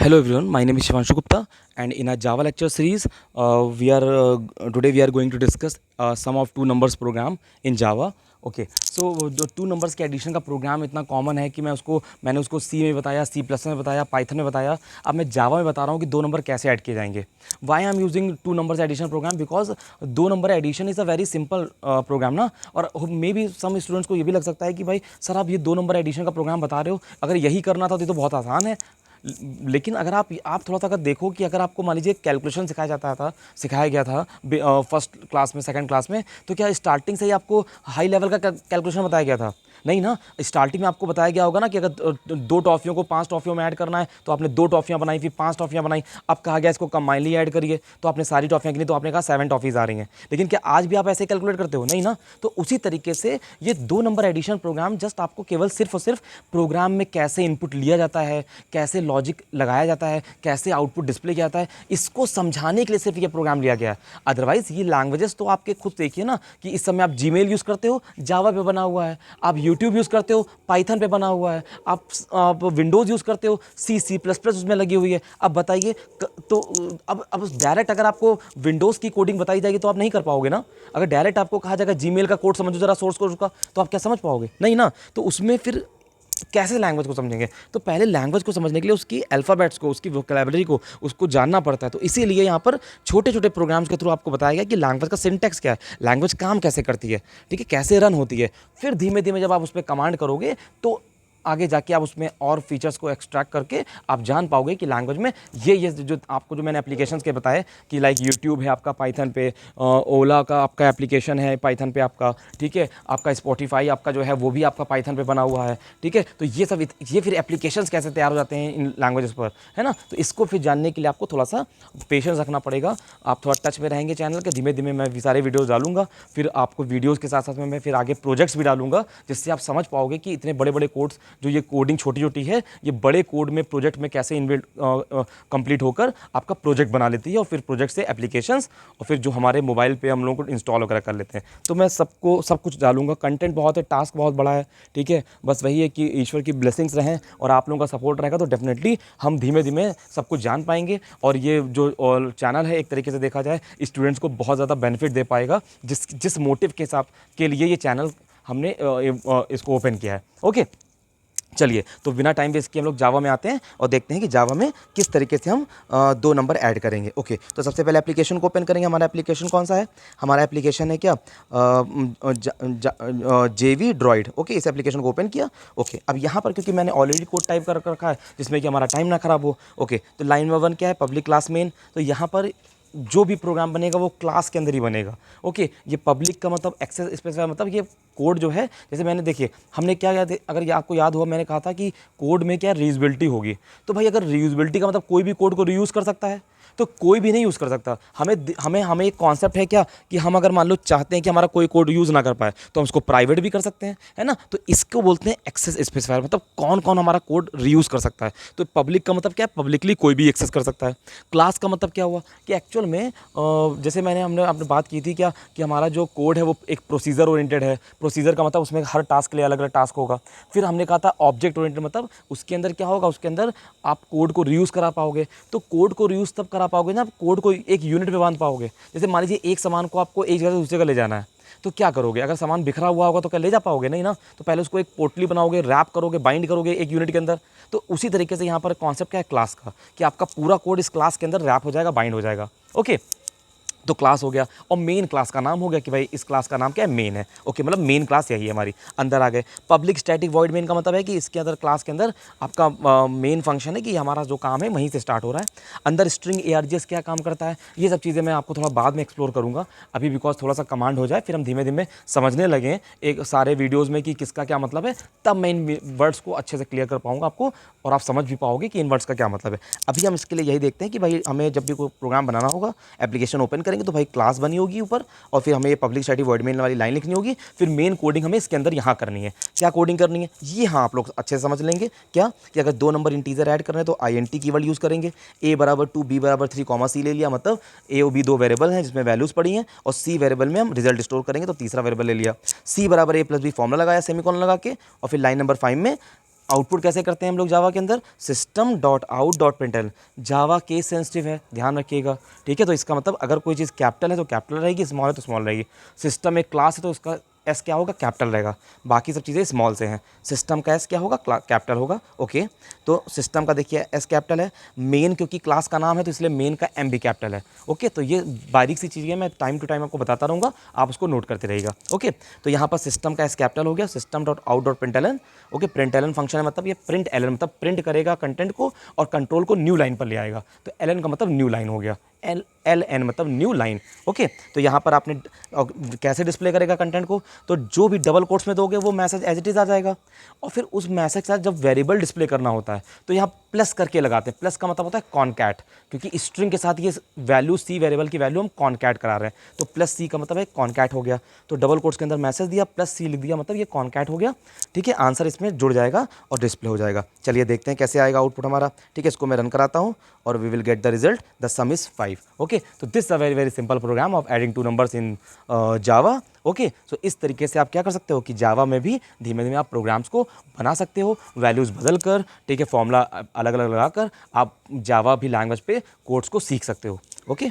Hello everyone, my name is Shivanshu Gupta, and in our Java lecture series, today we are going to discuss sum of two numbers program in Java. Okay so जो two numbers के addition का programme इतना common है कि मैंने उसको सी में बताया, सी प्लस में बताया, पाइथन में बताया। अब मैं जावा में बता रहा हूँ कि दो नंबर कैसे ऐड किए जाएंगे। Why I am using two numbers addition program, because दो number addition is a very simple program ना। और मे बी सम स्टूडेंट्स को ये भी लग सकता है कि भाई सर आप ये दो नंबर एडिशन का प्रोग्राम बता रहे हो, अगर यही करना था तो ये तो बहुत आसान है। लेकिन अगर आप थोड़ा सा अगर देखो कि अगर आपको मान लीजिए कैलकुलेशन सिखाया गया था फर्स्ट क्लास में, सेकंड क्लास में, तो क्या स्टार्टिंग से ही आपको हाई लेवल का कैलकुलेशन बताया गया था? नहीं ना। स्टार्टिंग में आपको बताया गया होगा ना कि अगर दो टॉफ़ियों को पांच टॉफ़ियों में ऐड करना है तो आपने दो टॉफ़ियाँ बनाई, फिर पांच टॉफ़ियाँ बनाई। अब कहा गया इसको कंबाइनली ऐड करिए, तो आपने सारी टॉफ़ियाँ गिनी, तो आपने कहा 7 टॉफ़ीज़ आ रही हैं। लेकिन क्या आज भी आप ऐसे कैलकुलेट करते हो? नहीं ना। तो उसी तरीके से ये दो नंबर एडिशन प्रोग्राम जस्ट आपको केवल सिर्फ और सिर्फ प्रोग्राम में कैसे इनपुट लिया जाता है, कैसे लॉजिक लगाया जाता है, कैसे आउटपुट डिस्प्ले किया जाता है, इसको समझाने के लिए सिर्फ ये प्रोग्राम लिया गया है। अदरवाइज ये लैंग्वेजेस तो आपके खुद देखिए ना कि इस समय आप जीमेल यूज़ करते हो, जावा पे बना हुआ है। आप यूट्यूब यूज़ करते हो, पाइथन पे बना हुआ है। आप विंडोज़ यूज़ करते हो, सी प्लस प्लस उसमें लगी हुई है। अब बताइए तो अब डायरेक्ट अगर आपको विंडोज़ की कोडिंग बताई जाएगी तो आप नहीं कर पाओगे ना। अगर डायरेक्ट आपको कहा जाएगा जीमेल का कोड समझो जरा, सोर्स कोड उसका, तो आप क्या समझ पाओगे? नहीं ना। तो उसमें फिर कैसे लैंग्वेज को समझेंगे? तो पहले लैंग्वेज को समझने के लिए उसकी अल्फ़ाबेट्स को, उसकी वोकैबुलरी को, उसको जानना पड़ता है। तो इसीलिए यहाँ पर छोटे छोटे प्रोग्राम्स के थ्रू आपको बताया गया कि लैंग्वेज का सिंटैक्स क्या है, लैंग्वेज काम कैसे करती है, ठीक है, कैसे रन होती है। फिर धीमे धीमे जब आप उस पर कमांड करोगे तो आगे जाके आप उसमें और फीचर्स को एक्सट्रैक्ट करके आप जान पाओगे कि लैंग्वेज में ये जो आपको जो मैंने एप्लीकेशंस के बताए कि लाइक यूट्यूब है आपका पाइथन पे, ओला का आपका एप्लीकेशन है पाइथन पे आपका, ठीक है, आपका स्पॉटिफाई आपका जो है वो भी आपका पाइथन पे बना हुआ है, ठीक है। तो ये फिर एप्लीकेशंस कैसे तैयार हो जाते हैं इन लैंग्वेजेस पर, है ना। तो इसको फिर जानने के लिए आपको थोड़ा सा पेशेंस रखना पड़ेगा। आप थोड़ा टच में रहेंगे चैनल के, धीमे धीमे मैं सारे वीडियोज़ डालूंगा, फिर आपको वीडियोज़ के साथ साथ में मैं फिर आगे प्रोजेक्ट्स भी डालूंगा, जिससे आप समझ पाओगे कि इतने बड़े बड़े कोड्स, जो ये कोडिंग छोटी छोटी है, ये बड़े कोड में प्रोजेक्ट में कैसे इन्बिल्ट कंप्लीट होकर आपका प्रोजेक्ट बना लेती है, और फिर प्रोजेक्ट से एप्लीकेशंस, और फिर जो हमारे मोबाइल पे हम लोगों को इंस्टॉल वगैरह कर लेते हैं। तो मैं सबको सब कुछ डालूंगा। कंटेंट बहुत है, टास्क बहुत बड़ा है, ठीक है। बस वही है कि ईश्वर की ब्लेसिंग्स रहें और आप लोगों का सपोर्ट रहेगा तो डेफिनेटली हम धीमे धीमे सब कुछ जान पाएंगे। और ये जो चैनल है एक तरीके से देखा जाए स्टूडेंट्स को बहुत ज़्यादा बेनिफिट दे पाएगा, जिस जिस मोटिव के हिसाब के लिए ये चैनल हमने इसको ओपन किया है। ओके, चलिए तो बिना टाइम वेस्ट किए हम लोग जावा में आते हैं और देखते हैं कि जावा में किस तरीके से हम दो नंबर ऐड करेंगे। ओके, तो सबसे पहले एप्लीकेशन को ओपन करेंगे। हमारा एप्लीकेशन कौन सा है? हमारा एप्लीकेशन है क्या, जेवी ड्रॉइड। ओके, इस एप्लीकेशन को ओपन किया। ओके, अब यहाँ पर क्योंकि मैंने ऑलरेडी कोड टाइप कर रखा है जिसमें कि हमारा टाइम ना खराब हो। ओके, तो लाइन नंबर 1 क्या है? Public class main. तो यहाँ पर जो भी प्रोग्राम बनेगा वो क्लास के अंदर ही बनेगा। ओके, ये पब्लिक का मतलब एक्सेस स्पेसिफाई, मतलब ये कोड जो है, जैसे मैंने देखिए हमने क्या याद, अगर आपको याद हुआ मैंने कहा था कि कोड में क्या रीयूजेबिलिटी होगी। तो भाई अगर रीयूजेबिलिटी का मतलब कोई भी कोड को रीयूज़ कर सकता है, तो कोई भी नहीं यूज़ कर सकता। हमें हमें हमें एक कॉन्सेप्ट है क्या कि हम अगर मान लो चाहते हैं कि हमारा कोई कोड यूज़ ना कर पाए तो हम उसको प्राइवेट भी कर सकते हैं, है ना। तो इसको बोलते हैं एक्सेस स्पेसिफायर, मतलब कौन कौन हमारा कोड रीयूज़ कर सकता है। तो पब्लिक का मतलब क्या है? पब्लिकली कोई भी एक्सेस कर सकता है। क्लास का मतलब क्या हुआ कि एक्चुअल में जैसे हमने आपने बात की थी क्या कि हमारा जो कोड है वो एक प्रोसीजर ओरिएंटेड है। प्रोसीजर का मतलब उसमें हर टास्क के लिए अलग अलग टास्क होगा। फिर हमने कहा था ऑब्जेक्ट ओरिएंटेड, मतलब उसके अंदर क्या होगा, उसके अंदर आप कोड को रीयूज़ करा पाओगे। तो कोड को रीयूज़ तब करा पाओगे ना, आप कोड को एक यूनिट पे बांध पाओगे। जैसे मान लीजिए एक सामान को आपको एक जगह से दूसरी जगह ले जाना है, तो क्या करोगे? अगर सामान बिखरा हुआ होगा तो क्या ले जा पाओगे? नहीं ना। तो पहले उसको एक पोटली बनाओगे, रैप करोगे, बाइंड करोगे एक यूनिट के अंदर। तो उसी तरीके से यहाँ पर कॉन्सेप्ट क्या है क्लास का, कि आपका पूरा कोड इस क्लास के अंदर रैप हो जाएगा, बाइंड हो जाएगा। ओके, तो क्लास हो गया। और मेन क्लास का नाम हो गया कि भाई इस क्लास का नाम क्या है? मेन है। ओके, मतलब मेन क्लास यही है हमारी। अंदर आ गए। पब्लिक स्टैटिक वॉइड मेन का मतलब है कि इसके अंदर क्लास के अंदर आपका मेन फंक्शन है कि हमारा जो काम है वहीं से स्टार्ट हो रहा है। अंदर स्ट्रिंग ARGS क्या काम करता है, ये सब चीज़ें मैं आपको थोड़ा बाद में एक्सप्लोर करूँगा। अभी बिकॉज थोड़ा सा कमांड हो जाए फिर हम धीमे धीमे समझने लगें एक सारे वीडियोज़ में कि किसका क्या मतलब है, तब मैं इन वर्ड्स को अच्छे से क्लियर कर पाऊँगा आपको, और आप समझ भी पाओगे कि इन वर्ड्स का क्या मतलब है। अभी हम इसके लिए यही देखते हैं कि भाई हमें जब भी कोई प्रोग्राम बनाना होगा, एप्लीकेशन ओपन करेंगे तो भाई क्लास बनी होगी ऊपर, और फिर हमें ये पब्लिक स्टैटिक वॉइड मेन वाली लाइन लिखनी होगी। फिर मेन कोडिंग हमें इसके अंदर यहाँ करनी है। क्या कोडिंग करनी है ये हाँ आप लोग अच्छे से समझ लेंगे। क्या कि अगर दो नंबर इंटीजर ऐड करना है तो INT कीवर्ड यूज़ करेंगे। A = 2, B = 3, C ले लिया, मतलब A और B दो वेरिएबल हैं जिसमें वैल्यूज़ पड़ी हैं, और C वेरिएबल में हम रिजल्ट स्टोर करेंगे तो तीसरा वेरिएबल ले लिया। C = A + B फॉर्मूला लगाया सेमीकोलन लगा के, और फिर लाइन नंबर 5 में आउटपुट कैसे करते हैं हम लोग जावा के अंदर, system dot out dot println. Java case sensitive है, ध्यान रखिएगा, ठीक है। तो इसका मतलब अगर कोई चीज़ कैपिटल है तो कैपिटल रहेगी, स्मॉल है तो स्मॉल रहेगी। सिस्टम एक क्लास है तो उसका एस क्या होगा, कैपिटल रहेगा, बाकी सब चीज़ें स्मॉल से हैं। सिस्टम का एस क्या होगा, कैपिटल होगा, ओके। तो सिस्टम का देखिए एस कैपिटल है, मेन क्योंकि क्लास का नाम है तो इसलिए मेन का एम भी कैपिटल है, ओके। तो ये बारीक सी चीज़ें मैं टाइम टू टाइम आपको बताता रहूँगा, आप उसको नोट करते रहिएगा, ओके। तो यहाँ पर सिस्टम का एस कैपिटल हो गया, system dot out dot println, okay. Println function है, मतलब ये प्रिंट एलन मतलब प्रिंट करेगा कंटेंट को और कंट्रोल को न्यू लाइन पर ले आएगा। तो एलन का मतलब न्यू लाइन हो गया, एल एन मतलब न्यू लाइन, ओके। तो यहाँ पर आपने कैसे डिस्प्ले करेगा कंटेंट को, तो जो भी डबल कोट्स में दोगे वो मैसेज एज इट इज़ आ जाएगा। और फिर उस मैसेज के साथ जब वेरिएबल डिस्प्ले करना होता है तो यहाँ प्लस करके लगाते हैं। प्लस का मतलब होता है कॉनकैट, क्योंकि स्ट्रिंग के साथ ये वैल्यू सी वेरिएबल की वैल्यू हम कॉनकैट करा रहे हैं, तो प्लस सी का मतलब है कॉनकैट हो गया। तो डबल कोट्स के अंदर मैसेज दिया, प्लस सी लिख दिया, मतलब ये कॉनकैट हो गया, ठीक है। आंसर इसमें जुड़ जाएगा और डिस्प्ले हो जाएगा। चलिए देखते हैं कैसे आएगा आउटपुट हमारा, ठीक है। इसको मैं रन कराता हूँ और we will get the result, the sum is 5, okay. तो this a very very simple program of adding two numbers in Java, okay. So इस तरीके से आप क्या कर सकते हो कि जावा में भी धीमे धीमे आप प्रोग्राम्स को बना सकते हो, वैल्यूज़ बदल कर, ठीक है, फॉर्मूला अलग अलग लगाकर आप जावा भी लैंग्वेज पे कोड्स को सीख सकते हो, ओके।